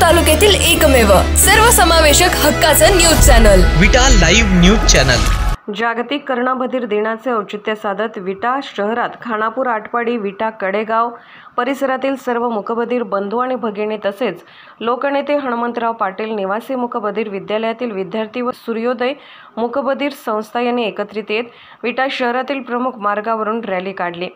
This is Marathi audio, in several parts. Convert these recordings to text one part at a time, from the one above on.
तालुक्यातील एकमेव सर्वसमावेशक हक्काचं न्यूज चॅनल विटा लाईव्ह न्यूज चॅनल। जागतिक कर्णबधीर दिनाचे औचित्य साधत विटा शहरात खानापूर, आटपाडी, विटा, कडेगाव परिसरातील सर्व मूकबधीर बंधू आणि भगिनी तसेच लोकनेते हनुमंतराव पाटील निवासी मूकबधीर विद्यालयातील विद्यार्थी व सूर्योदय मूकबधीर संस्था यांनी एकत्रित येत विटा शहरातील प्रमुख मार्गावरून रॅली काढली।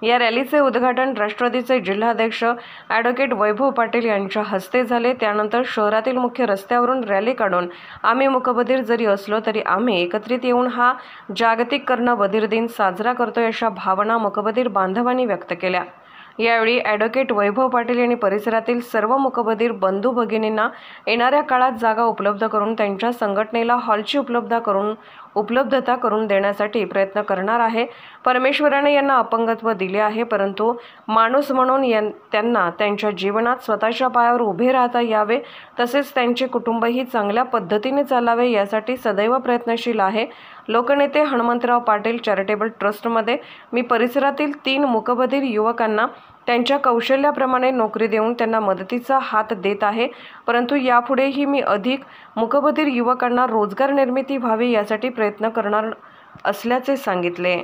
या रॅलीचे उद्घाटन राष्ट्रवादीचे जिल्हाध्यक्ष ॲडव्होकेट वैभव पाटील यांच्या हस्ते झाले। त्यानंतर शहरातील मुख्य रस्त्यावरून रॅली काढून आम्ही मूकबधीर जरी असलो तरी आम्ही एकत्रित येऊन हा जागतिक कर्णबधीर दिन साजरा करतोय अशा भावना मूकबधीर बांधवांनी व्यक्त केल्या। यावेळी ॲडव्होकेट वैभव पाटील यांनी परिसरातील सर्व मूकबधीर बंधू भगिनींना येणाऱ्या काळात जागा उपलब्ध करून त्यांच्या संघटनेला हॉलची उपलब्धता करून देण्यासाठी प्रयत्न करणार आहे। परमेश्वराने यांना अपंगत्व दिले आहे, परंतु माणूस म्हणून त्यांना त्यांच्या जीवनात स्वतःच्या पायावर उभे राहता यावे, तसेच त्यांचे कुटुंबही चांगल्या पद्धतीने चालावे यासाठी सदैव प्रयत्नशील आहे। लोकनेते हनुमंतराव पाटील चॅरिटेबल ट्रस्टमध्ये मी परिसरातील 3 मूकबधीर युवकांना त्यांच्या कौशल्याप्रमाणे नोकरी देऊन त्यांना मदतीचा हात देत आहे, परंतु यापुढेही मी अधिक मूकबधीर युवकांना रोजगार निर्मिती व्हावी यासाठी प्रयत्न करणार असल्याचे सांगितले।